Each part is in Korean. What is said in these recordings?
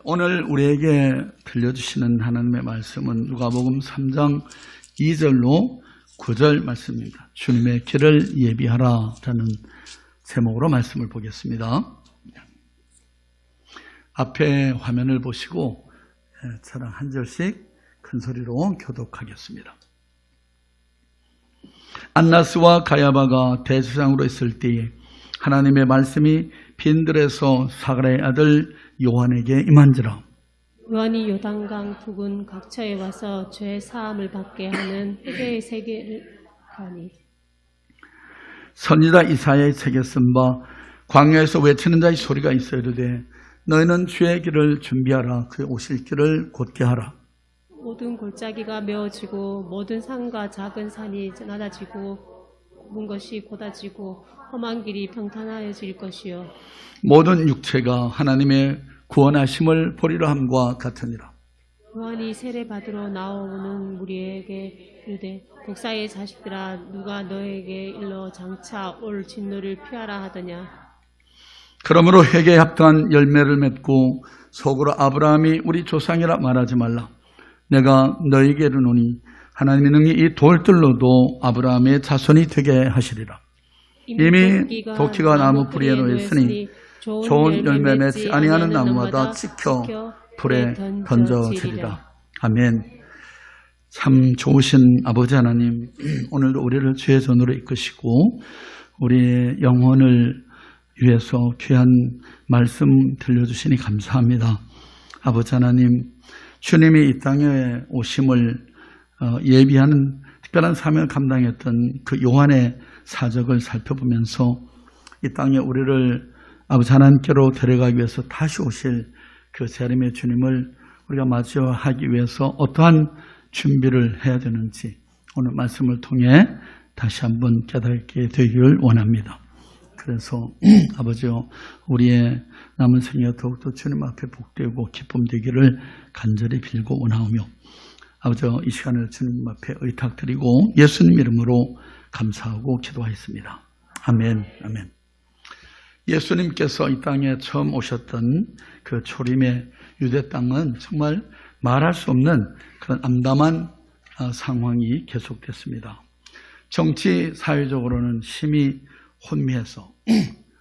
오늘 우리에게 들려주시는 하나님의 말씀은 누가복음 3장 2절로 9절 말씀입니다. 주님의 길을 예비하라 라는 제목으로 말씀을 보겠습니다. 앞에 화면을 보시고 저랑 한 절씩 큰 소리로 교독하겠습니다. 안나스와 가야바가 대제사장으로 있을 때에 하나님의 말씀이 빈들에서 사가랴의 아들 요한에게 임한지라. 요한이 요단강 부근 각처에 와서 죄 사함을 받게 하는 회개의 세계를 가니 선지자 이사야의 책에 쓴 바 광야에서 외치는 자의 소리가 있어 이르되 너희는 주의 길을 준비하라. 그의 오실 길을 곧게 하라. 모든 골짜기가 메어지고 모든 산과 작은 산이 낮아지고 좁은 것이 곧아지고 험한 길이 평탄하여질 것이요 모든 육체가 하나님의 구원하심을 보리라 함과 같으니라. 요한이 세례 받으러 나오는 무리에게 이르되 독사의 자식들아 누가 너에게 일러 장차 올 진노를 피하라 하더냐. 그러므로 회개에 합당한 열매를 맺고 속으로 아브라함이 우리 조상이라 말하지 말라. 내가 너에게 이르노니 하나님의 능히 이 돌들로도 아브라함의 자손이 되게 하시리라. 이미 도끼가 나무 뿌리에 놓였으니 좋은 열매 맺지 아니하는 나무마다 찍혀 불에 던져지리라. 아멘. 참 좋으신 아버지 하나님, 오늘도 우리를 주의 손으로 이끄시고 우리의 영혼을 위해서 귀한 말씀 들려주시니 감사합니다. 아버지 하나님, 주님이 이 땅에 오심을 예비하는 특별한 사명을 감당했던 그 요한의 사적을 살펴보면서 이 땅에 우리를 아버지 하나님께로 데려가기 위해서 다시 오실 그 재림의 주님을 우리가 맞이하기 위해서 어떠한 준비를 해야 되는지 오늘 말씀을 통해 다시 한번 깨닫게 되기를 원합니다. 그래서 아버지요, 우리의 남은 생애가 더욱더 주님 앞에 복되고 기쁨 되기를 간절히 빌고 원하오며 아버지요, 이 시간을 주님 앞에 의탁드리고 예수님 이름으로 감사하고 기도하였습니다. 아멘. 아멘. 예수님께서 이 땅에 처음 오셨던 그 초림의 유대 땅은 정말 말할 수 없는 그런 암담한 상황이 계속됐습니다. 정치 사회적으로는 심히 혼미해서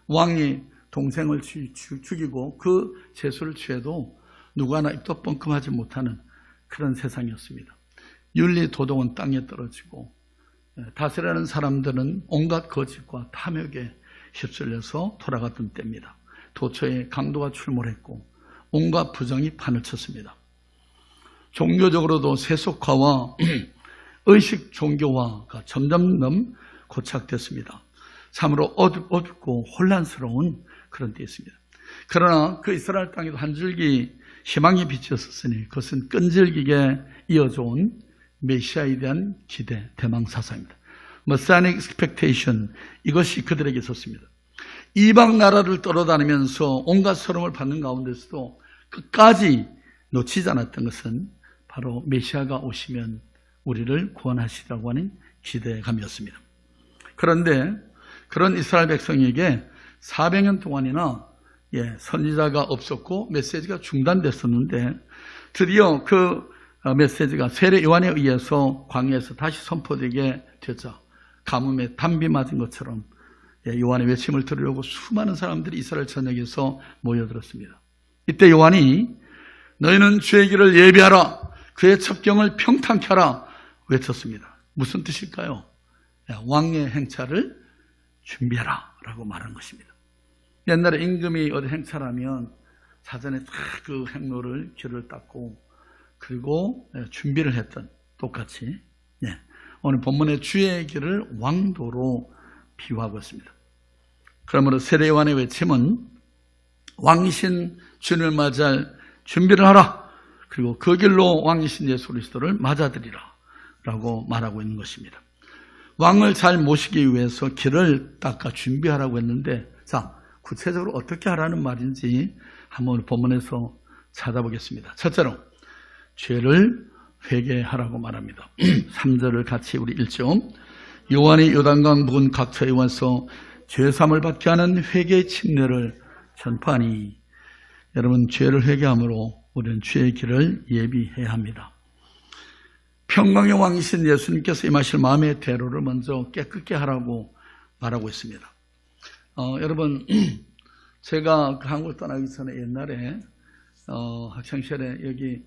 왕이 동생을 죽이고 그 죄수를 취해도 누구 하나 입도 뻥큼하지 못하는 그런 세상이었습니다. 윤리 도덕은 땅에 떨어지고 다스리는 사람들은 온갖 거짓과 탐욕에 휩쓸려서 돌아갔던 때입니다. 도처에 강도가 출몰했고 온갖 부정이 판을 쳤습니다. 종교적으로도 세속화와 의식 종교화가 점점 고착됐습니다. 참으로 어둡고 혼란스러운 그런 때였습니다. 그러나 그 이스라엘 땅에도 한 줄기 희망이 비쳤었으니 그것은 끈질기게 이어져온 메시아에 대한 기대, 대망 사상입니다. Messianic expectation, 이것이 그들에게 있었습니다. 이방 나라를 떠돌아다니면서 온갖 서름을 받는 가운데서도 끝까지 놓치지 않았던 것은 바로 메시아가 오시면 우리를 구원하시라고 하는 기대감이었습니다. 그런데 그런 이스라엘 백성에게 400년 동안이나 선지자가 없었고 메시지가 중단됐었는데 드디어 그 메시지가 세례 요한에 의해서 광야에서 다시 선포되게 되자 가뭄에 담비 맞은 것처럼 요한의 외침을 들으려고 수많은 사람들이 이스라엘 전역에서 모여들었습니다. 이때 요한이 너희는 주의 길을 예비하라. 그의 첩경을 평탄케 하라 외쳤습니다. 무슨 뜻일까요? 왕의 행차를 준비하라 라고 말한 것입니다. 옛날에 임금이 어디 행차하면 사전에 다 그 행로를 길을 닦고 그리고 준비를 했던 똑같이 오늘 본문의 주의 길을 왕도로 비유하고 있습니다. 그러므로 세례 요한의 외침은 왕이신 주님을 맞이할 준비를 하라. 그리고 그 길로 왕이신 예수 그리스도를 맞아들이라 라고 말하고 있는 것입니다. 왕을 잘 모시기 위해서 길을 닦아 준비하라고 했는데 자, 구체적으로 어떻게 하라는 말인지 한번 본문에서 찾아보겠습니다. 첫째로 죄를 회개하라고 말합니다. 3절을 같이 우리 읽죠. 요한이 요단강 부근 각처에 와서 죄사함을 받게 하는 회개의 침례를 전파하니 여러분 죄를 회개함으로 우리는 주의 길을 예비해야 합니다. 평강의 왕이신 예수님께서 임하실 마음의 대로를 먼저 깨끗게 하라고 말하고 있습니다. 여러분 제가 한국을 떠나기 전에 옛날에 학창시절에 여기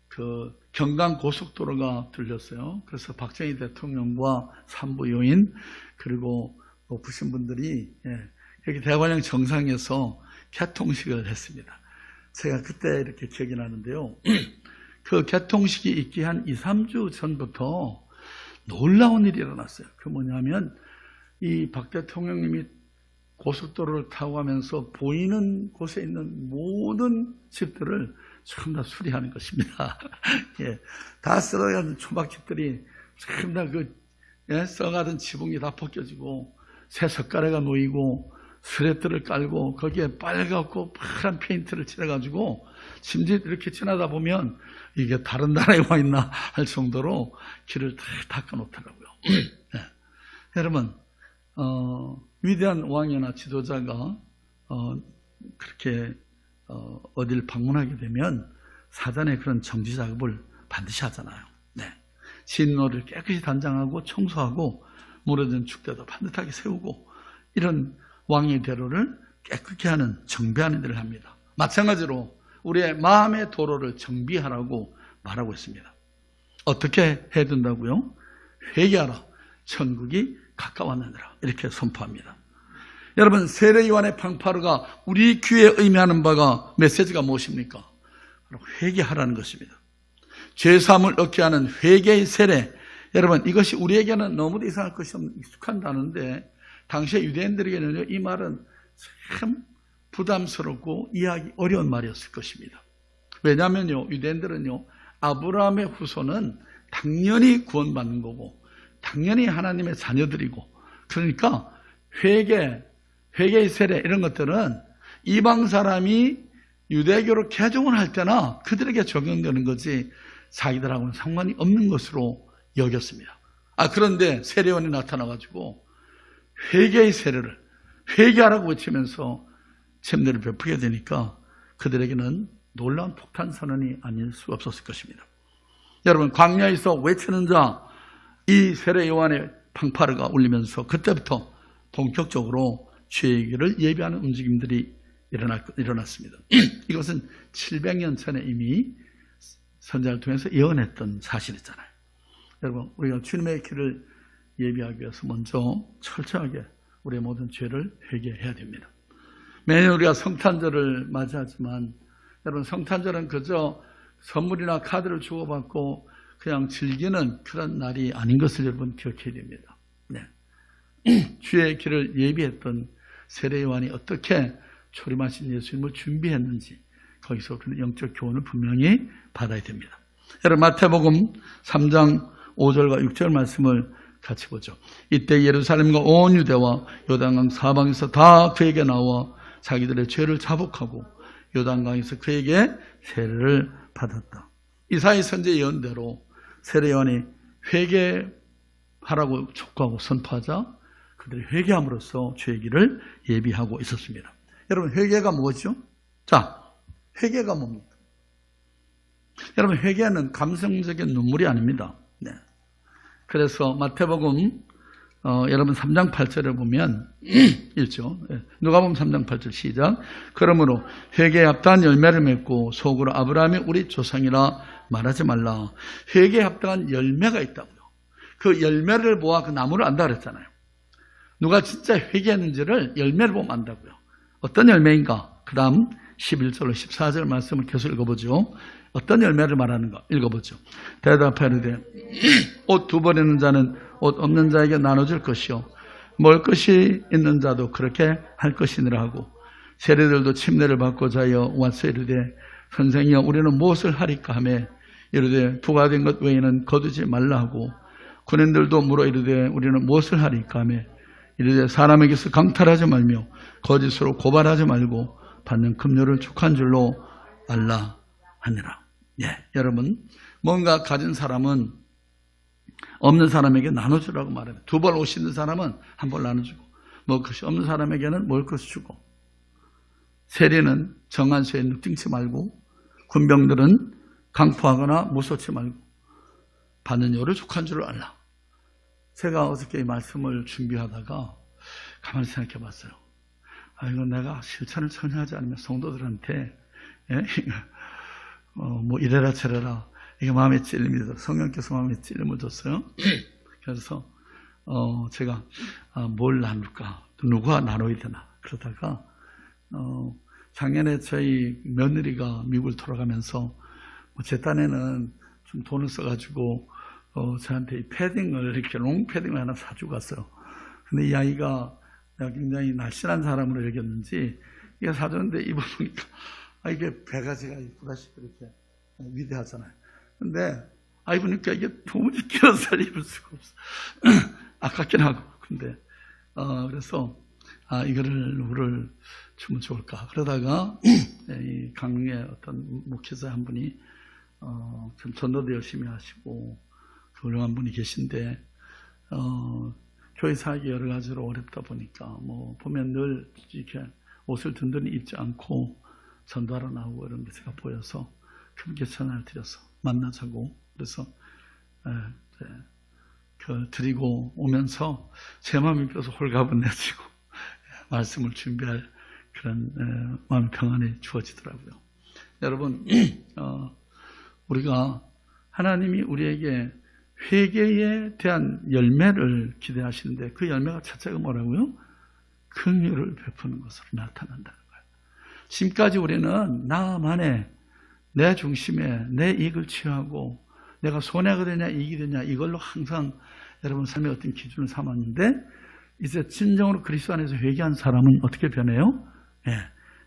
그 경강 고속도로가 들렸어요. 그래서 박정희 대통령과 산부요인 그리고 높으신 분들이 여기 대관령 정상에서 개통식을 했습니다. 제가 그때 이렇게 기억이 나는데요. 그 개통식이 있기 한 2, 3주 전부터 놀라운 일이 일어났어요. 그 뭐냐면 이 박 대통령님이 고속도로를 타고 가면서 보이는 곳에 있는 모든 집들을 전부 다 수리하는 것입니다. 예, 다 썰어가는 초막집들이 전부 다 썩어가던 지붕이 다 벗겨지고 새 석가래가 놓이고 스레트를 깔고 거기에 빨갛고 파란 페인트를 칠해가지고 심지어 이렇게 지나다 보면 이게 다른 나라에 와 있나 할 정도로 길을 다 닦아놓더라고요. 네. 여러분 위대한 왕이나 지도자가 그렇게 어딜 방문하게 되면 사전에 그런 정지 작업을 반드시 하잖아요. 네. 진로를 깨끗이 단장하고 청소하고 무너진 축대도 반듯하게 세우고 이런 왕의 대로를 깨끗게 하는 정비하는 일을 합니다. 마찬가지로 우리의 마음의 도로를 정비하라고 말하고 있습니다. 어떻게 해야 된다고요? 회개하라. 천국이 가까웠느니라. 이렇게 선포합니다. 여러분 세례요한의 방파르가 우리 귀에 의미하는 바가 메시지가 무엇입니까? 회개하라는 것입니다. 죄사함을 얻게 하는 회개의 세례. 여러분 이것이 우리에게는 너무도 이상할 것이 없는 익숙한 단어인데 당시의 유대인들에게는 이 말은 참 부담스럽고 이해하기 어려운 말이었을 것입니다. 왜냐하면요 유대인들은요 아브라함의 후손은 당연히 구원받는 거고 당연히 하나님의 자녀들이고 그러니까 회개의 세례 이런 것들은 이방 사람이 유대교로 개종을 할 때나 그들에게 적용되는 거지 자기들하고는 상관이 없는 것으로 여겼습니다. 그런데 세례요한이 나타나가지고 회개의 세례를 회개하라고 외치면서 sem례를 베푸게 되니까 그들에게는 놀라운 폭탄 선언이 아닐 수 없었을 것입니다. 여러분 광야에서 외치는 자 이 세례 요한의 방파르가 울리면서 그때부터 본격적으로 죄의기를 예비하는 움직임들이 일어났습니다. 이것은 700년 전에 이미 선지자를 통해서 예언했던 사실이잖아요. 여러분 우리가 주님의 길을 예비하기 위해서 먼저 철저하게 우리의 모든 죄를 회개해야 됩니다. 매년 우리가 성탄절을 맞이하지만 여러분 성탄절은 그저 선물이나 카드를 주고받고 그냥 즐기는 그런 날이 아닌 것을 여러분 기억해야 됩니다. 네. 주의 길을 예비했던 세례 요한이 어떻게 초림하신 예수님을 준비했는지 거기서 우리는 영적 교훈을 분명히 받아야 됩니다. 여러분 마태복음 3장 5절과 6절 말씀을 같이 보죠. 이때 예루살렘과 온 유대와 요단강 사방에서 다 그에게 나와 자기들의 죄를 자복하고 요단강에서 그에게 세례를 받았다. 이사야 선지의 예언대로 세례 요한이 회개하라고 촉구하고 선포하자 그들이 회개함으로써 죄의 길을 예비하고 있었습니다. 여러분 회개가 뭐죠? 자, 회개가 뭡니까? 여러분 회개는 감성적인 눈물이 아닙니다. 네. 그래서 마태복음 여러분 3장 8절에 보면 읽죠. 누가복음 3장 8절 시작. 그러므로 회개에 합당한 열매를 맺고 속으로 아브라함이 우리 조상이라 말하지 말라. 회개에 합당한 열매가 있다고요. 그 열매를 보아 그 나무를 안다 그랬잖아요. 누가 진짜 회개했는지를 열매를 보면 안다고요. 어떤 열매인가? 그 다음 11절로 14절 말씀을 계속 읽어보죠. 어떤 열매를 말하는가? 읽어보죠. 대답하되 옷 두 벌 있는 자는 옷 없는 자에게 나눠줄 것이요 먹을 것이 있는 자도 그렇게 할 것이니라 하고 세례들도 침례를 받고자 하여 와서 이르되 선생이여 우리는 무엇을 하리까 하며 이르되 부과된 것 외에는 거두지 말라 하고 군인들도 물어 이르되 우리는 무엇을 하리까 하며 이르되 사람에게서 강탈하지 말며 거짓으로 고발하지 말고 받는 급료를 족한 줄로 알라 하니라. 예, 여러분 뭔가 가진 사람은 없는 사람에게 나눠주라고 말합니다. 두 벌 옷 있는 사람은 한 벌 나눠주고 먹을 것이 없는 사람에게는 먹을 것을 주고 세리는 정한 수에 늑등치 말고 군병들은 강포하거나 무소치 말고 받는 요를 족한 줄을 알라. 제가 어저께 이 말씀을 준비하다가 가만히 생각해 봤어요. 이거 내가 실천을 전혀 하지 않으면 성도들한테 뭐 이래라 저래라 이게 마음에 찔림이 들어요. 성령께서 마음에 찔림을 줬어요. 그래서 제가 뭘 나눌까, 누가 나눠야 되나 그러다가 작년에 저희 며느리가 미국을 돌아가면서 제 딴에는 좀 돈을 써가지고 저한테 이 패딩을 이렇게 롱 패딩을 하나 사주고 갔어요. 근데 이 아이가 내가 굉장히 날씬한 사람으로 여겼는지 이게 사줬는데 입어보니까 이게 배가지가 이쁘다시 그렇게 위대하잖아요. 근데 입으니까 이게 도무지 길어서 입을 수가 없어. 아깝긴 하고. 근데 그래서 이거를 누구를 주면 좋을까 그러다가 이 강릉의 어떤 목회자 한 분이 좀 전도도 열심히 하시고 훌륭한 분이 계신데 교회 사역이 여러 가지로 어렵다 보니까 뭐 보면 늘 이렇게 옷을 든든히 입지 않고 전도하러 나오고 이런 게 제가 보여서 그분께 전화를 드려서 만나자고 그래서 드리고 오면서 제 마음이 껴서 홀가분해지고 말씀을 준비할 그런 마음의 평안이 주어지더라고요. 여러분 우리가 하나님이 우리에게 회개에 대한 열매를 기대하시는데 그 열매가 첫째가 뭐라고요? 긍휼을 베푸는 것으로 나타난다는 거예요. 지금까지 우리는 나만의 내 중심에 내 이익을 취하고 내가 손해가 되냐 이익이 되냐 이걸로 항상 여러분 삶의 어떤 기준을 삼았는데 이제 진정으로 그리스도 안에서 회개한 사람은 어떻게 변해요?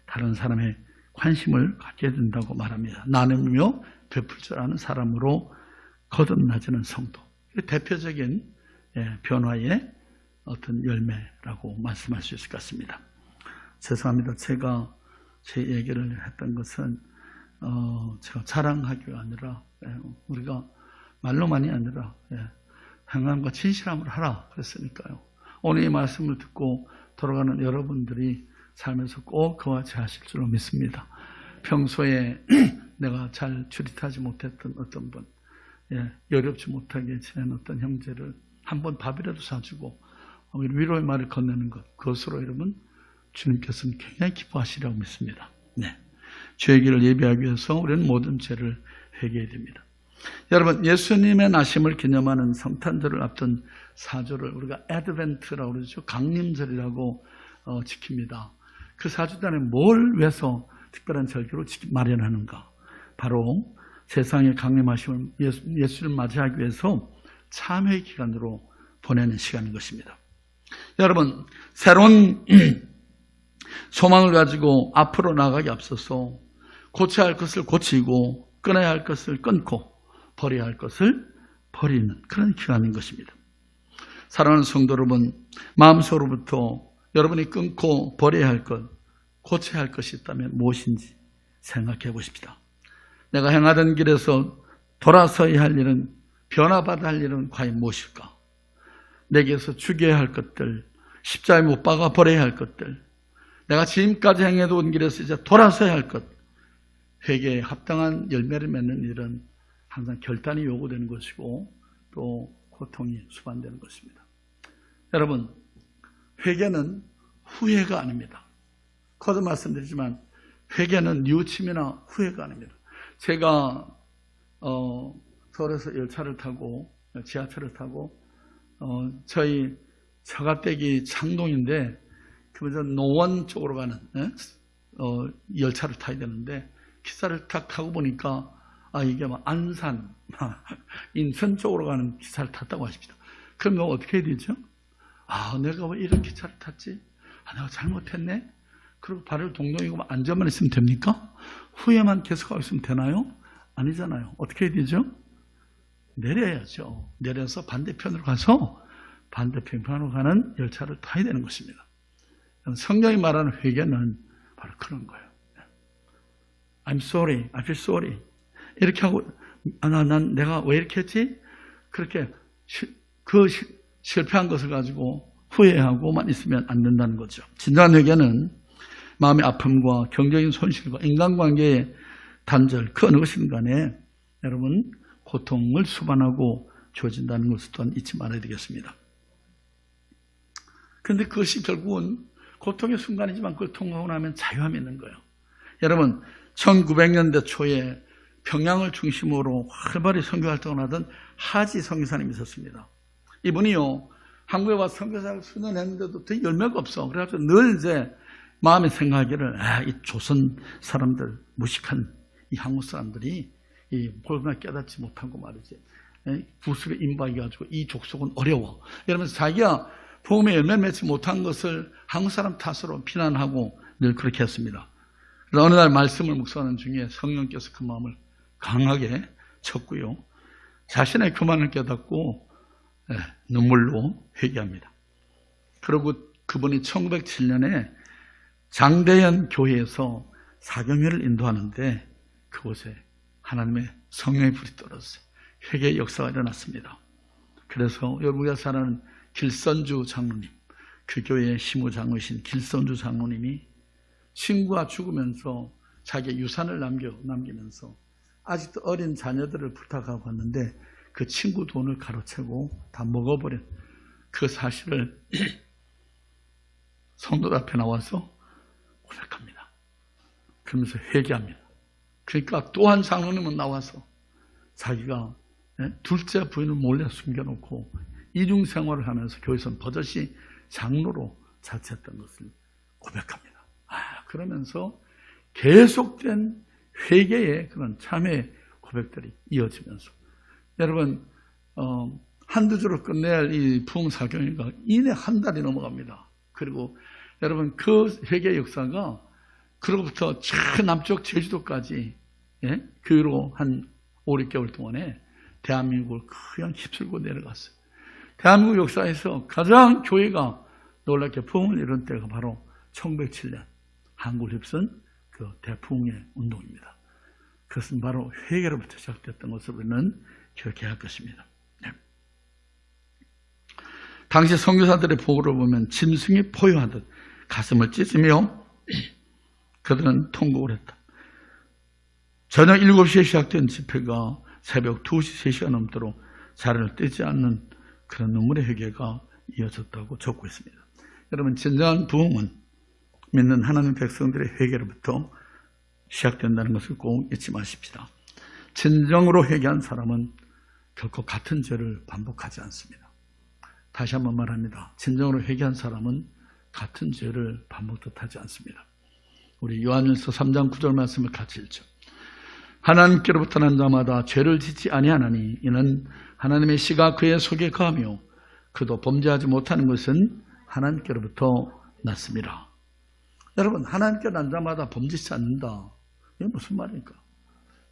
다른 사람의 관심을 갖게 된다고 말합니다. 나누며 베풀 줄 아는 사람으로 거듭나지는 성도. 대표적인 변화의 어떤 열매라고 말씀할 수 있을 것 같습니다. 죄송합니다. 제가 제 얘기를 했던 것은 제가 자랑하기가 아니라 우리가 말로만이 아니라 행함과 진실함을 하라 그랬으니까요. 오늘 이 말씀을 듣고 돌아가는 여러분들이 삶에서 꼭 그와 같이 하실 줄로 믿습니다. 평소에 내가 잘 출입하지 못했던 어떤 분, 여렵지 못하게 지낸 어떤 형제를 한번 밥이라도 사주고 위로의 말을 건네는 것, 그것으로 여러분 주님께서는 굉장히 기뻐하시리라고 믿습니다. 죄의 길을 예비하기 위해서 우리는 모든 죄를 회개해야 됩니다. 여러분, 예수님의 나심을 기념하는 성탄절을 앞둔 사조를 우리가 애드벤트라고 그러죠. 강림절이라고 지킵니다. 그 사주단에 뭘 위해서 특별한 절기로 마련하는가? 바로 세상의 강림하심을 예수를 맞이하기 위해서 참회의 기간으로 보내는 시간인 것입니다. 여러분, 새로운 소망을 가지고 앞으로 나가기 앞서서 고쳐야 할 것을 고치고 끊어야 할 것을 끊고 버려야 할 것을 버리는 그런 기간인 것입니다. 사랑하는 성도 여러분, 마음속으로부터 여러분이 끊고 버려야 할 것, 고쳐야 할 것이 있다면 무엇인지 생각해 보십시다. 내가 행하던 길에서 돌아서야 할 일은, 변화받아야 할 일은 과연 무엇일까? 내게서 죽여야 할 것들, 십자가에 못 박아 버려야 할 것들, 내가 지금까지 행해도 온 길에서 이제 돌아서야 할 것, 회개에 합당한 열매를 맺는 일은 항상 결단이 요구되는 것이고 또 고통이 수반되는 것입니다. 여러분, 회개는 후회가 아닙니다. 거듭 말씀드리지만 회개는 뉘우침이나 후회가 아닙니다. 제가 서울에서 열차를 타고 지하철을 타고 저희 처가댁이 창동인데 그래서 노원 쪽으로 가는 열차를 타야 되는데 기차를 딱 타고 보니까 이게 막 안산, 인천 쪽으로 가는 기차를 탔다고 하십니다. 그러면 어떻게 해야 되죠? 내가 왜 이런 기차를 탔지? 내가 잘못했네? 그리고 발을 동동이고 앉아만 있으면 됩니까? 후회만 계속하고 있으면 되나요? 아니잖아요. 어떻게 해야 되죠? 내려야죠. 내려서 반대편으로 가서 반대편으로 가는 열차를 타야 되는 것입니다. 성경이 말하는 회개는 바로 그런 거예요. I'm sorry, I feel sorry. 이렇게 하고, 난 내가 왜 이렇게 했지? 그렇게 실패한 것을 가지고 후회하고만 있으면 안 된다는 거죠. 진정한 회개는 마음의 아픔과 경제적인 손실과 인간관계의 단절, 그 어느 것이든 간에 여러분 고통을 수반하고 주어진다는 것을 또한 잊지 말아야 되겠습니다. 그런데 그것이 결국은 고통의 순간이지만 그걸 통과하고 나면 자유함이 있는 거예요. 여러분 1900년대 초에 평양을 중심으로 활발히 선교활동을 하던 하지 선교사님이 있었습니다. 이분이요 한국에 와서 선교사를 수년 했는데도 되게 열매가 없어. 그래서 늘 이제 마음에 생각하기를 이 조선 사람들 무식한 이 한국 사람들이 이 복음을 깨닫지 못하고 말이지 구습에 임박해가지고 이 족속은 어려워. 이러면서 자기가 복음의 열매를 맺지 못한 것을 한국 사람 탓으로 비난하고 늘 그렇게 했습니다. 그래서 어느 날 말씀을 묵상하는 중에 성령께서 그 마음을 강하게 쳤고요. 자신의 교만을 깨닫고 눈물로 회개합니다. 그리고 그분이 1907년에 장대현 교회에서 사경회를 인도하는데 그곳에 하나님의 성령의 불이 떨어졌어요. 회개의 역사가 일어났습니다. 그래서 여러분가 사는 길선주 장로님, 그 교회의 시무장로이신 길선주 장로님이 친구가 죽으면서 자기의 유산을 남기면서 아직도 어린 자녀들을 부탁하고 왔는데 그 친구 돈을 가로채고 다 먹어버린 그 사실을 성도 앞에 나와서 고백합니다. 그러면서 회개합니다. 그러니까 또 한 장로님은 나와서 자기가 둘째 부인을 몰래 숨겨놓고 이중생활을 하면서 교회에서는 버젓이 장로로 자처했던 것을 고백합니다. 그러면서 계속된 회개의 그런 참회 고백들이 이어지면서 여러분 한두 주로 끝낼 이 부흥사경회가 이내 한 달이 넘어갑니다. 그리고 여러분 그 회개 역사가 그로부터 저 남쪽 제주도까지 그로 한 5, 6개월 동안에 대한민국을 그냥 휩쓸고 내려갔어요. 대한민국 역사에서 가장 교회가 놀랍게 부흥을 이룬 때가 바로 1907년 한국을 휩쓴 그 대부흥의 운동입니다. 그것은 바로 회개로부터 시작됐던 것을 우리는 기억해야 할 것입니다. 당시 선교사들의 보고를 보면 짐승이 포효하듯 가슴을 찢으며 그들은 통곡을 했다. 저녁 7시에 시작된 집회가 새벽 2시, 3시가 넘도록 자리를 떼지 않는 그런 눈물의 회개가 이어졌다고 적고 있습니다. 여러분 진정한 부흥은 믿는 하나님 백성들의 회개로부터 시작된다는 것을 꼭 잊지 마십시다. 진정으로 회개한 사람은 결코 같은 죄를 반복하지 않습니다. 다시 한번 말합니다. 진정으로 회개한 사람은 같은 죄를 반복도 하지 않습니다. 우리 요한일서 3장 9절 말씀을 같이 읽죠. 하나님께로부터 난 자마다 죄를 짓지 아니하나니 이는 하나님의 씨가 그의 속에 거하며 그도 범죄하지 못하는 것은 하나님께로부터 났습니다. 여러분 하나님께 난 자마다 범죄치 않는다. 이게 무슨 말입니까?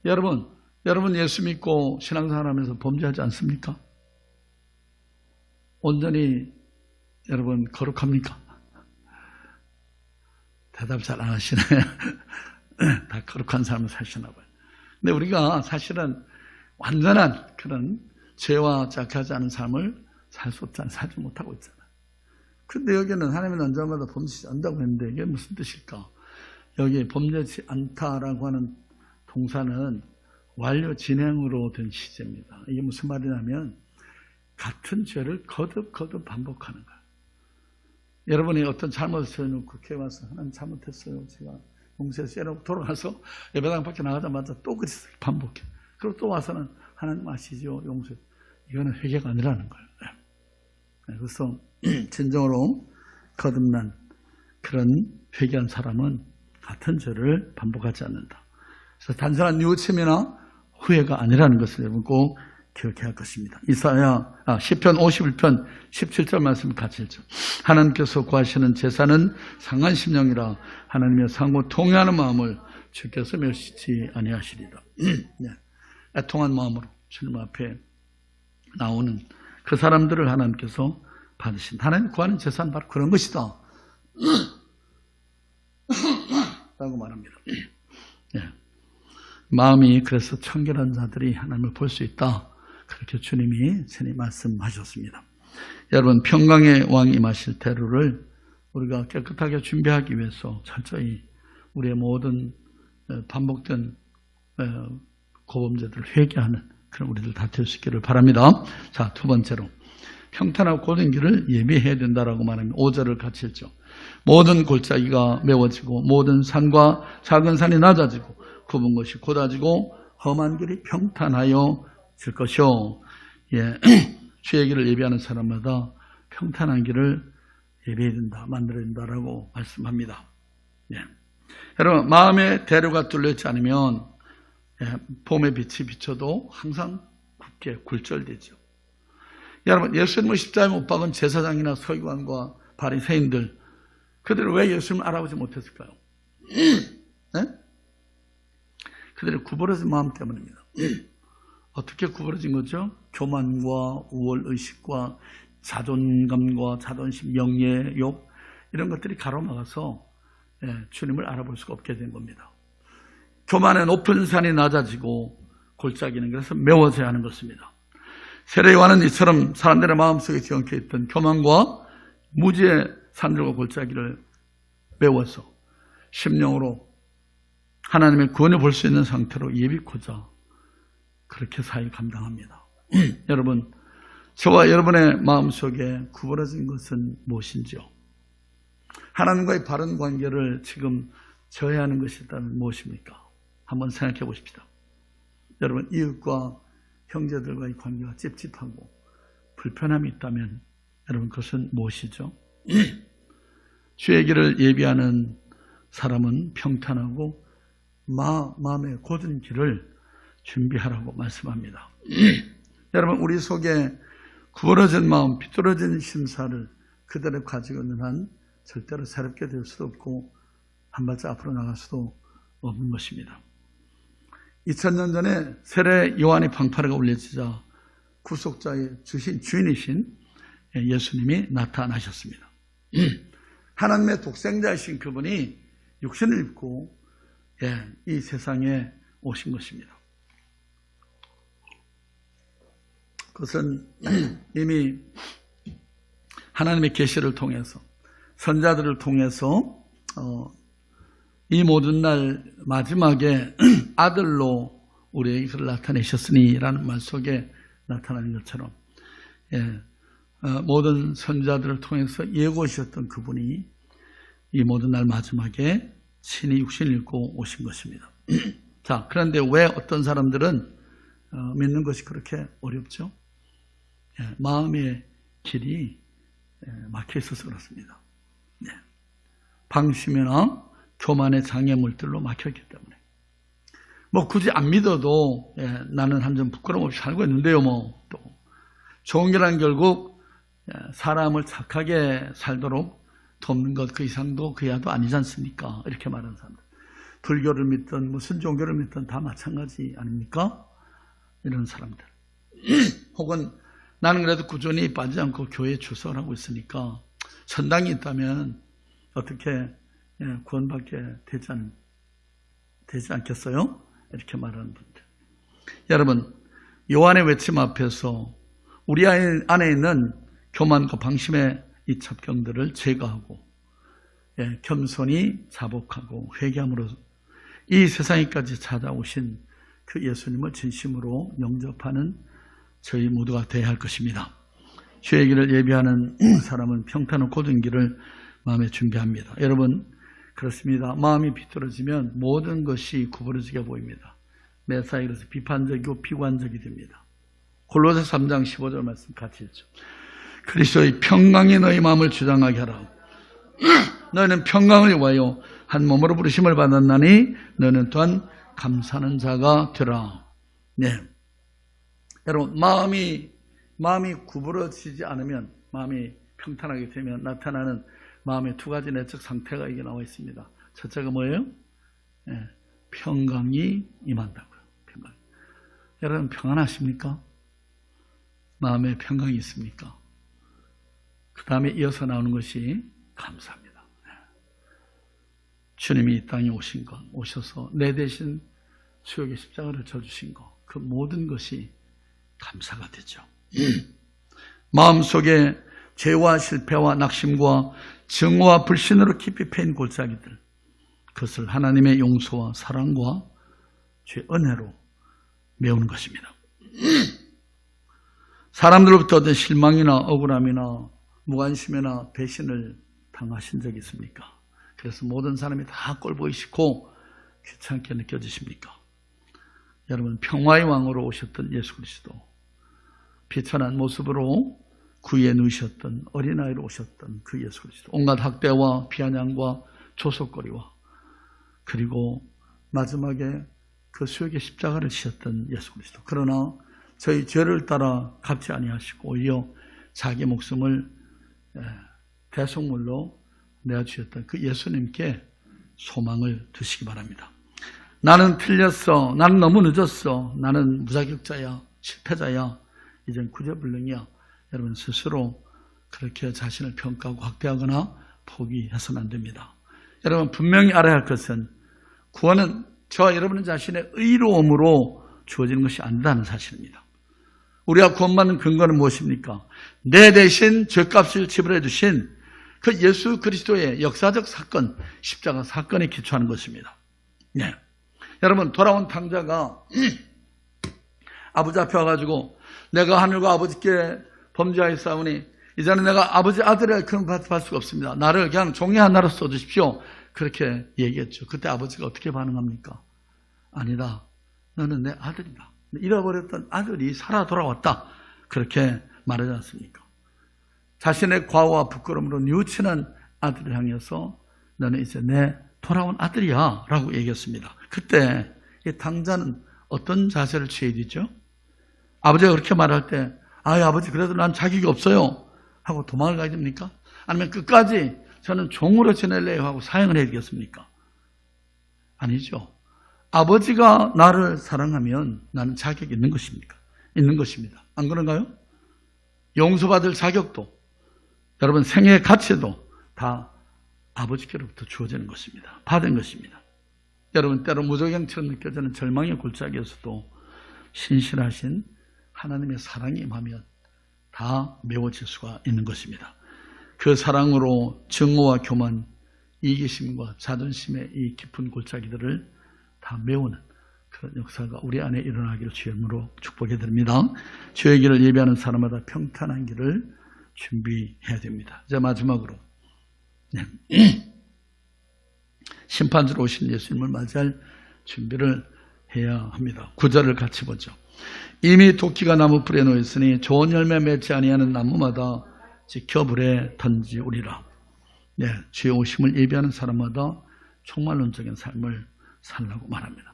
여러분 예수 믿고 신앙생활하면서 범죄하지 않습니까? 온전히 여러분 거룩합니까? 대답 잘 안 하시나요? 다 거룩한 삶을 사시나 봐요. 근데 우리가 사실은 완전한 그런 죄와 자하지 않은 삶을 살 수 없잖아요. 살지 못하고 있잖아요. 근데 여기는 하나님의 난 자마다 범죄치 않는다고 했는데 이게 무슨 뜻일까? 여기 범죄치 않다라고 하는 동사는 완료 진행으로 된 시제입니다. 이게 무슨 말이냐면 같은 죄를 거듭 반복하는 거예요. 여러분이 어떤 잘못을 해놓고 교회 와서 하나님 잘못했어요. 제가 용서해서 이러고 돌아가서 예배당 밖에 나가자마자 또 그 짓을 반복해. 그리고 또 와서는 하나님 아시죠? 용서해. 이거는 회개가 아니라는 거예요. 그래서 진정으로 거듭난 그런 회개한 사람은 같은 죄를 반복하지 않는다. 그래서 단순한 뉘우침이나 후회가 아니라는 것을 여러분 꼭 기억해야 할 것입니다. 시편 51편 17절 말씀을 같이 읽죠. 하나님께서 구하시는 제사는 상한 심령이라 하나님의 상고 통회하는 마음을 주께서 멸시치 아니하시리라. 애통한 마음으로 주님 앞에 나오는 그 사람들을 하나님께서 받으신 하나님 구하는 제사는 바로 그런 것이다 라고 말합니다. 마음이 그래서 청결한 자들이 하나님을 볼 수 있다. 그렇게 주님이 말씀하셨습니다. 여러분 평강의 왕이 임하실 테루를 우리가 깨끗하게 준비하기 위해서 철저히 우리의 모든 반복된 고범죄들을 회개하는 그런 우리들 다 될 수 있기를 바랍니다. 자, 두 번째로 평탄하고 고든 길을 예비해야 된다라고 말합니다. 5절을 같이 했죠. 모든 골짜기가 메워지고 모든 산과 작은 산이 낮아지고 굽은 것이 곧아지고 험한 길이 평탄하여 질 것이요. 예, 주의 길을 예비하는 사람마다 평탄한 길을 예비해야 된다, 만들어야 된다라고 말씀합니다. 예. 여러분, 마음의 대로가 뚫려있지 않으면 봄의 빛이 비쳐도 항상 굳게 굴절되죠. 여러분, 예수님을 십자가에 못 박은 제사장이나 서기관과 바리새인들, 그들은 왜 예수님을 알아보지 못했을까요? 네? 그들의 구부러진 마음 때문입니다. 어떻게 구부러진 거죠? 교만과 우월의식과 자존감과 자존심, 명예, 욕 이런 것들이 가로막아서 주님을 알아볼 수가 없게 된 겁니다. 교만의 높은 산이 낮아지고 골짜기는 그래서 메워져야 하는 것입니다. 세례 요한은 이처럼 사람들의 마음속에 지어져 있던 교만과 무지의 산들과 골짜기를 메워서 심령으로 하나님의 구원을 볼 수 있는 상태로 예비코자 그렇게 사역 감당합니다. 여러분, 저와 여러분의 마음속에 구부러진 것은 무엇인지요? 하나님과의 바른 관계를 지금 저해하는 것이 있다면 무엇입니까? 한번 생각해 보십시다. 여러분, 이웃과 형제들과의 관계가 찝찝하고 불편함이 있다면 여러분, 그것은 무엇이죠? 주의 길을 예비하는 사람은 평탄하고 마음의 곧은 길을 준비하라고 말씀합니다. 여러분, 우리 속에 구부러진 마음, 비뚤어진 심사를 그대로 가지고 있는 한 절대로 새롭게 될 수도 없고 한 발짝 앞으로 나갈 수도 없는 것입니다. 2000년 전에 세례 요한의 방파르가 울려지자 구속자의 주인이신 예수님이 나타나셨습니다. 하나님의 독생자이신 그분이 육신을 입고 이 세상에 오신 것입니다. 그것은 이미 하나님의 계시를 통해서 선자들을 통해서 이 모든 날 마지막에 아들로 우리에게 그를 나타내셨으니 라는 말 속에 나타나는 것처럼 모든 선자들을 통해서 예고하셨던 그분이 이 모든 날 마지막에 친히 육신을 입고 오신 것입니다. 자, 그런데 왜 어떤 사람들은 믿는 것이 그렇게 어렵죠? 마음의 길이 막혀 있어서 그렇습니다. 방심이나 교만의 장애물들로 막혔기 때문에 굳이 안 믿어도 나는 한 점 부끄러움 없이 살고 있는데요. 또 좋은 길은 결국 사람을 착하게 살도록 돕는 것 그 이상도 그 이하도 아니지 않습니까? 이렇게 말하는 사람들. 불교를 믿든 무슨 종교를 믿든 다 마찬가지 아닙니까? 이런 사람들. 혹은 나는 그래도 꾸준히 빠지지 않고 교회에 출석을 하고 있으니까 선당이 있다면 어떻게 구원받게 되지 않겠어요? 이렇게 말하는 분들. 여러분, 요한의 외침 앞에서 우리 안에 있는 교만과 방심의 이 첩경들을 제거하고 겸손히 자복하고 회개함으로 이 세상에까지 찾아오신 그 예수님을 진심으로 영접하는 저희 모두가 되어야 할 것입니다. 주의 길을 예비하는 사람은 평탄한 곧은 길을 마음에 준비합니다. 여러분, 그렇습니다. 마음이 비뚤어지면 모든 것이 구부러지게 보입니다. 매사에 그래서 비판적이고 비관적이 됩니다. 골로새 3장 15절 말씀 같이 했죠. 그리스도의 평강이 너희 마음을 주장하게 하라. 너희는 평강을 위하여 한 몸으로 부르심을 받았나니 너희는 또한 감사하는 자가 되라. 네. 여러분, 마음이 구부러지지 않으면, 마음이 평탄하게 되면 나타나는 마음의 두 가지 내적 상태가 이게 나와 있습니다. 첫째가 뭐예요? 평강이 임한다고요. 평강. 여러분, 평안하십니까? 마음에 평강이 있습니까? 그 다음에 이어서 나오는 것이 감사합니다. 주님이 이 땅에 오셔서 내 대신 수욕의 십자가를 져주신 것, 그 모든 것이 감사가 되죠. 마음속에 죄와 실패와 낙심과 증오와 불신으로 깊이 패인 골짜기들, 그것을 하나님의 용서와 사랑과 죄 은혜로 메우는 것입니다. 사람들로부터 어떤 실망이나 억울함이나 무관심이나 배신을 당하신 적이 있습니까? 그래서 모든 사람이 다 꼴보기 싫고 귀찮게 느껴지십니까? 여러분, 평화의 왕으로 오셨던 예수 그리스도, 비천한 모습으로 구유에 누우셨던 어린아이로 오셨던 그 예수 그리스도, 온갖 학대와 비아냥과 조속거리와 그리고 마지막에 그 수역의 십자가를 지셨던 예수 그리스도, 그러나 저희 죄를 따라 갚지 아니하시고 오히려 자기 목숨을 대속물로 내어주셨던 그 예수님께 소망을 두시기 바랍니다. 나는 틀렸어, 나는 너무 늦었어, 나는 무자격자야, 실패자야, 이젠 구제불능이야. 여러분, 스스로 그렇게 자신을 평가하고 확대하거나 포기해서는 안 됩니다. 여러분, 분명히 알아야 할 것은 구원은 저와 여러분 자신의 의로움으로 주어지는 것이 아니라는 사실입니다. 우리가 구원받는 근거는 무엇입니까? 내 대신 죄값을 지불해 주신 그 예수 그리스도의 역사적 사건, 십자가 사건에 기초하는 것입니다. 네. 여러분, 돌아온 탕자가 아버지 앞에 와가지고 내가 하늘과 아버지께 범죄하였사오니 이제는 내가 아버지 아들의 그런 것 받을 수가 없습니다. 나를 그냥 종이 하나로 써주십시오. 그렇게 얘기했죠. 그때 아버지가 어떻게 반응합니까? 아니다. 너는 내 아들이다. 잃어버렸던 아들이 살아 돌아왔다. 그렇게 말하지 않습니까? 자신의 과오와 부끄러움으로 뉘우치는 아들을 향해서 너는 이제 내 돌아온 아들이야 라고 얘기했습니다. 그때 이 탕자는 어떤 자세를 취해야 되죠? 아버지가 그렇게 말할 때 아버지 그래도 난 자격이 없어요 하고 도망을 가야 됩니까? 아니면 끝까지 저는 종으로 지낼래요 하고 사형을 해야 되겠습니까? 아니죠. 아버지가 나를 사랑하면 나는 자격이 있는 것입니까? 있는 것입니다. 안 그런가요? 용서받을 자격도, 여러분 생애의 가치도 다 아버지께로부터 주어지는 것입니다. 받은 것입니다. 여러분, 때로 무적행처럼 느껴지는 절망의 골짜기에서도 신실하신 하나님의 사랑이 임하면 다 메워질 수가 있는 것입니다. 그 사랑으로 증오와 교만, 이기심과 자존심의 이 깊은 골짜기들을 다 메우는 그런 역사가 우리 안에 일어나기를 주님으로 축복해 드립니다. 주의 길을 예배하는 사람마다 평탄한 길을 준비해야 됩니다. 이제 마지막으로 심판주로 오신 예수님을 맞이할 준비를 해야 합니다. 9절을 같이 보죠. 이미 도끼가 나무 뿔에 놓였으니 좋은 열매 맺지 아니하는 나무마다 지켜 불에 던지우리라. 네, 주의 오심을 예비하는 사람마다 총말론적인 삶을 살라고 말합니다.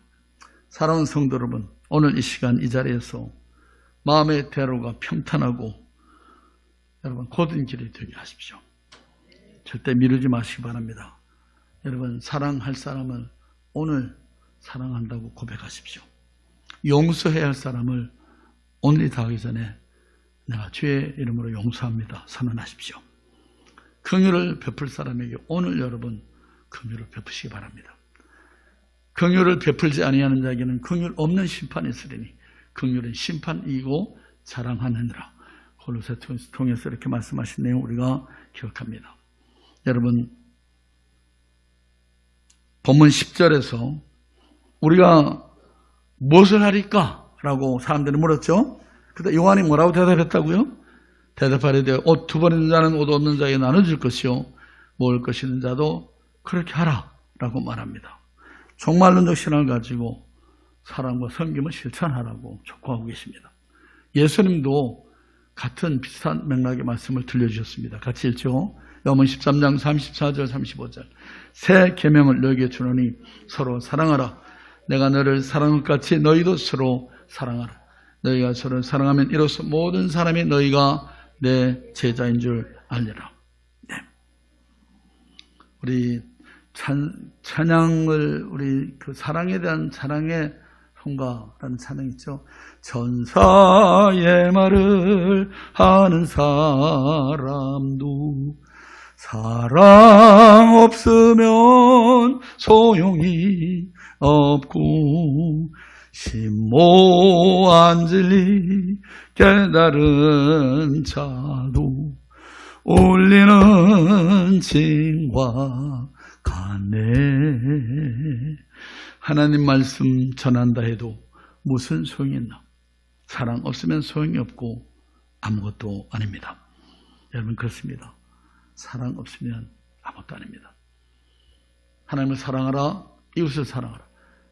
사랑하는 성도 여러분, 오늘 이 시간 이 자리에서 마음의 대로가 평탄하고 여러분 곧은 길이 되게 하십시오. 절대 미루지 마시기 바랍니다. 여러분, 사랑할 사람을 오늘 사랑한다고 고백하십시오. 용서해야 할 사람을 오늘이 다가기 전에 내가 주의 이름으로 용서합니다 선언하십시오. 긍휼을 베풀 사람에게 오늘 여러분 긍휼을 베푸시기 바랍니다. 긍휼을 베풀지 아니하는 자에게는 긍휼 없는 심판이 있으리니 긍휼은 심판이고 자랑하느니라. 골로새 통해서 이렇게 말씀하신 내용 우리가 기억합니다. 여러분, 본문 10절에서 우리가 무엇을 하리까? 라고 사람들이 물었죠. 그때 요한이 뭐라고 대답했다고요? 대답하려되 옷 두 번 있는 자는 옷 없는 자에게 나눠줄 것이요 먹을 것이 있는 자도 그렇게 하라 라고 말합니다. 종말론적 신앙을 가지고 사랑과 섬김을 실천하라고 촉구하고 계십니다. 예수님도 같은 비슷한 맥락의 말씀을 들려주셨습니다. 같이 읽죠. 요한 13장 34절 35절 새 계명을 너에게 주노니 서로 사랑하라. 내가 너를 사랑한 것 같이 너희도 서로 사랑하라. 너희가 서로 사랑하면 이로써 모든 사람이 너희가 내 제자인 줄 알리라. 네. 우리 찬양을 우리 그 사랑에 대한 사랑의 송가라는 찬양 있죠. 천사의 말을 하는 사람도 사랑 없으면 소용이 없고 심모 안 진리 깨달은 자도 울리는 징과 가네. 하나님 말씀 전한다 해도 무슨 소용이 있나? 사랑 없으면 소용이 없고 아무것도 아닙니다. 여러분 그렇습니다. 사랑 없으면 아무것도 아닙니다. 하나님을 사랑하라, 이웃을 사랑하라.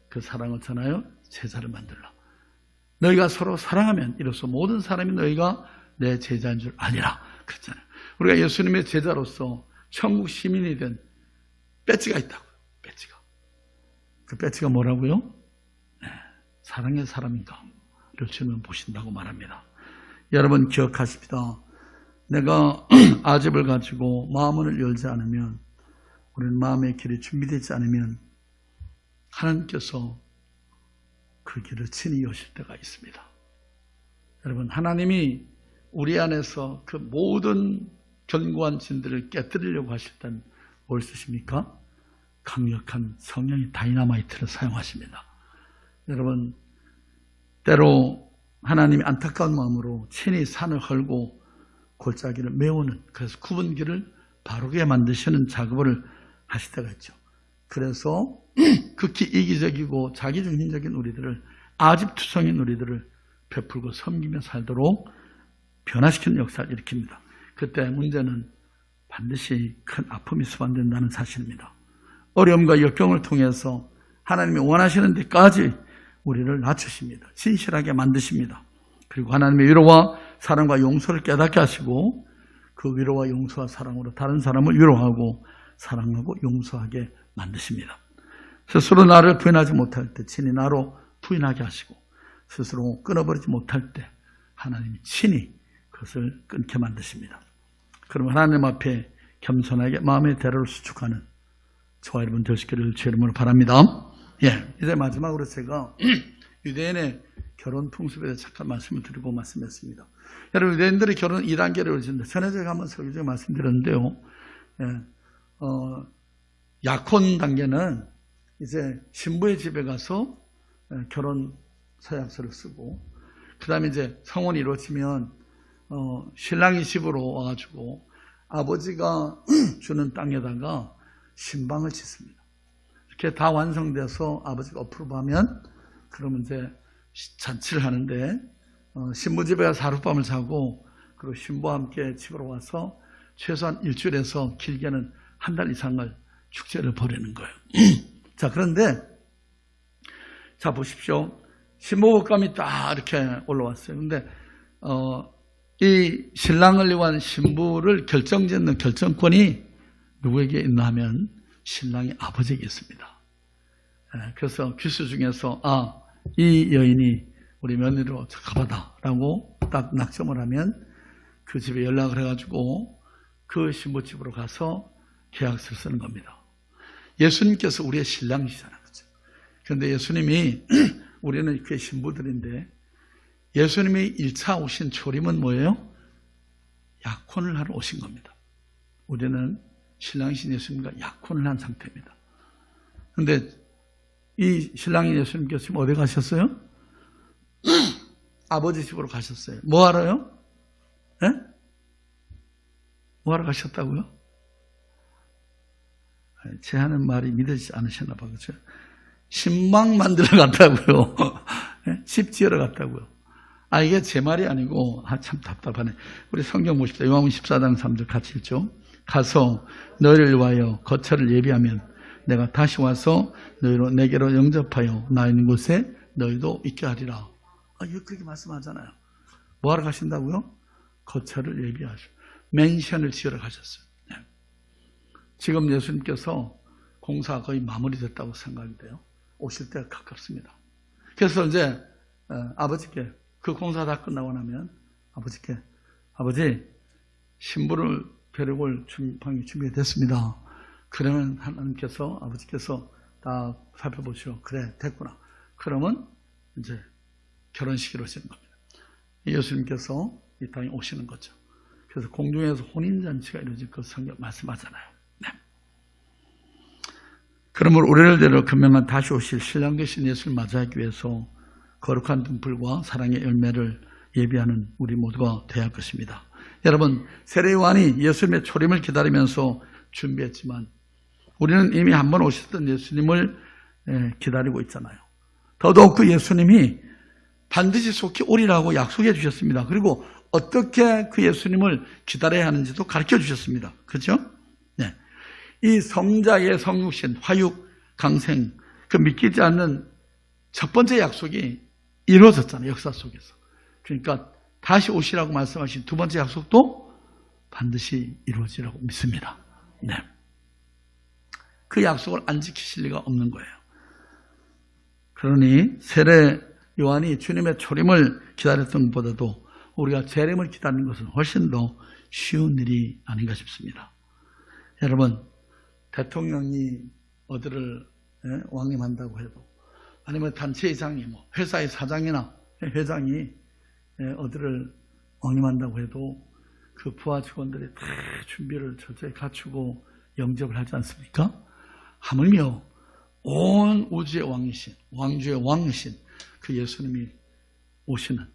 그 사랑을 전하여 제자를 만들라. 너희가 서로 사랑하면 이로써 모든 사람이 너희가 내 제자인 줄 아니라 그랬잖아요. 우리가 예수님의 제자로서 천국 시민이 된 배지가 있다고요. 배지가. 그 배지가 뭐라고요? 네, 사랑의 사람인가를 주면 보신다고 말합니다. 여러분 기억하십시다. 내가 아집을 가지고 마음을 열지 않으면, 우리는 마음의 길이 준비되지 않으면 하나님께서 그 길을 친히 여실 때가 있습니다. 여러분 하나님이 우리 안에서 그 모든 견고한 진들을 깨뜨리려고 하실 땐 뭘 쓰십니까? 강력한 성령의 다이너마이트를 사용하십니다. 여러분 때로 하나님이 안타까운 마음으로 친히 산을 헐고 골짜기를 메우는, 그래서 굽은 길을 바르게 만드시는 작업을 하실 때가 있죠. 그래서 극히 이기적이고 자기중심적인 우리들을, 아집투성인 우리들을 베풀고 섬기며 살도록 변화시키는 역사를 일으킵니다. 그때 문제는 반드시 큰 아픔이 수반된다는 사실입니다. 어려움과 역경을 통해서 하나님이 원하시는 데까지 우리를 낮추십니다. 진실하게 만드십니다. 그리고 하나님의 위로와 사랑과 용서를 깨닫게 하시고 그 위로와 용서와 사랑으로 다른 사람을 위로하고 사랑하고 용서하게 만드십니다. 스스로 나를 부인하지 못할 때 친히 나로 부인하게 하시고, 스스로 끊어버리지 못할 때 하나님이 친히 그것을 끊게 만드십니다. 그럼 하나님 앞에 겸손하게 마음의 대로를 수축하는 저와 여러분 되시기를 주의 이름으로 바랍니다. 이제 마지막으로 제가 유대인의 결혼 풍습에 대해 잠깐 말씀을 드리고 말씀했습니다. 여러분 유대인들의 결혼 2단계를 이루어진다. 전에 제가 한번 설교에 말씀드렸는데요. 약혼 단계는 이제 신부의 집에 가서 결혼 서약서를 쓰고, 그 다음에 이제 성혼이 이루어지면 신랑이 집으로 와가지고 아버지가 주는 땅에다가 신방을 짓습니다. 이렇게 다 완성돼서 아버지가 어프로브하면 그러면 이제 잔치를 하는데, 신부 집에 가서 하룻밤을 자고 그리고 신부와 함께 집으로 와서 최소한 일주일에서 길게는 한 달 이상을 축제를 벌이는 거예요. 자, 그런데 자 보십시오. 신부복감이 딱 이렇게 올라왔어요. 근데 이 신랑을 위한 신부를 결정짓는 결정권이 누구에게 있나 하면 신랑의 아버지에게 있습니다. 그래서 귀수 중에서 이 여인이 우리 며느리로 가봐다라고 딱 낙점을 하면 그 집에 연락을 해가지고 그 신부 집으로 가서 계약서를 쓰는 겁니다. 예수님께서 우리의 신랑이시잖아요. 그렇죠? 그런데 예수님이 우리는 그의 신부들인데, 예수님이 1차 오신 초림은 뭐예요? 약혼을 하러 오신 겁니다. 우리는 신랑이신 예수님과 약혼을 한 상태입니다. 그런데 이 신랑인 예수님께서 지금 어디 가셨어요? 아버지 집으로 가셨어요. 뭐 하러요? 뭐 하러 가셨다고요? 제 하는 말이 믿어지지 않으셨나 봐요. 그렇죠? 신방 만들어 갔다고요. 집 지으러 갔다고요. 이게 제 말이 아니고, 참 답답하네. 우리 성경 보십시오. 요한복음 14장 3절 같이 읽죠. 가서 너희를 위하여 거처를 예비하면 내가 다시 와서 너희로 내게로 영접하여 나 있는 곳에 너희도 있게 하리라. 이거 그렇게 말씀하잖아요. 뭐 하러 가신다고요? 거처를 예비하셔. 맨션을 지으러 가셨어요. 지금 예수님께서 공사가 거의 마무리됐다고 생각이 돼요. 오실 때가 가깝습니다. 그래서 이제 아버지께, 그 공사 다 끝나고 나면 아버지께, 아버지 신부를 뵈려올 방이 준비됐습니다. 그러면 하나님께서, 아버지께서 다 살펴보시오. 그래 됐구나. 그러면 이제 결혼식으로 오시는 겁니다. 예수님께서 이 땅에 오시는 거죠. 그래서 공중에서 혼인잔치가 이루어질 것 성경 말씀하잖아요. 그러므로 우리를 데려 금명한 다시 오실 신랑 되신 예수를 맞이하기 위해서 거룩한 등불과 사랑의 열매를 예비하는 우리 모두가 되어야 할 것입니다. 여러분, 세례 요한이 예수님의 초림을 기다리면서 준비했지만 우리는 이미 한번 오셨던 예수님을 기다리고 있잖아요. 더더욱 그 예수님이 반드시 속히 오리라고 약속해 주셨습니다. 그리고 어떻게 그 예수님을 기다려야 하는지도 가르쳐 주셨습니다. 그렇죠? 네. 이 성자의 성육신, 화육, 강생, 그 믿기지 않는 첫 번째 약속이 이루어졌잖아요. 역사 속에서. 그러니까 다시 오시라고 말씀하신 두 번째 약속도 반드시 이루어지라고 믿습니다. 네. 그 약속을 안 지키실 리가 없는 거예요. 그러니 세례 요한이 주님의 초림을 기다렸던 것보다도 우리가 재림을 기다리는 것은 훨씬 더 쉬운 일이 아닌가 싶습니다. 여러분, 대통령이 어디를 왕림한다고 해도, 아니면 단체이상이 회사의 사장이나 회장이 어디를 왕림한다고 해도 그 부하 직원들이 다 준비를 철저히 갖추고 영접을 하지 않습니까? 하물며 온 우주의 왕이신, 왕주의 왕이신 그 예수님이 오시는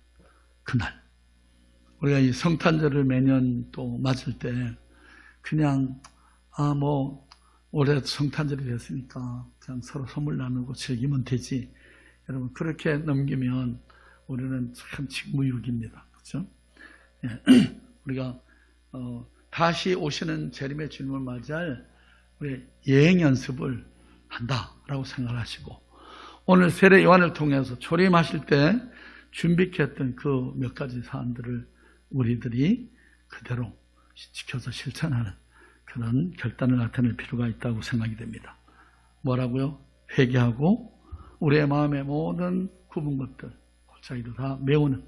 그날, 우리가 이 성탄절을 매년 또 맞을 때 그냥 올해 성탄절이 됐으니까 그냥 서로 선물 나누고 즐기면 되지, 여러분 그렇게 넘기면 우리는 참 직무유기입니다. 그렇죠? 예. 우리가 다시 오시는 재림의 주님을 맞이할 우리 예행 연습을 한다라고 생각하시고, 오늘 세례 요한을 통해서 초림하실 때 준비했던 그 몇 가지 사안들을 우리들이 그대로 지켜서 실천하는 그런 결단을 나타낼 필요가 있다고 생각이 됩니다. 뭐라고요? 회개하고 우리의 마음의 모든 굽은 것들 골짜기도 다 메우는,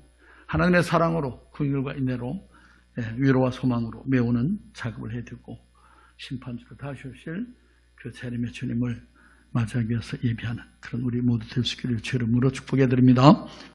하나님의 사랑으로 긍휼과 인내로 위로와 소망으로 메우는 작업을 해두고 심판주로 다시 오실 그 재림의 주님을 맞이하기 위해서 예비하는 그런 우리 모두 될 수 있기를 주의 이름으로 축복해 드립니다.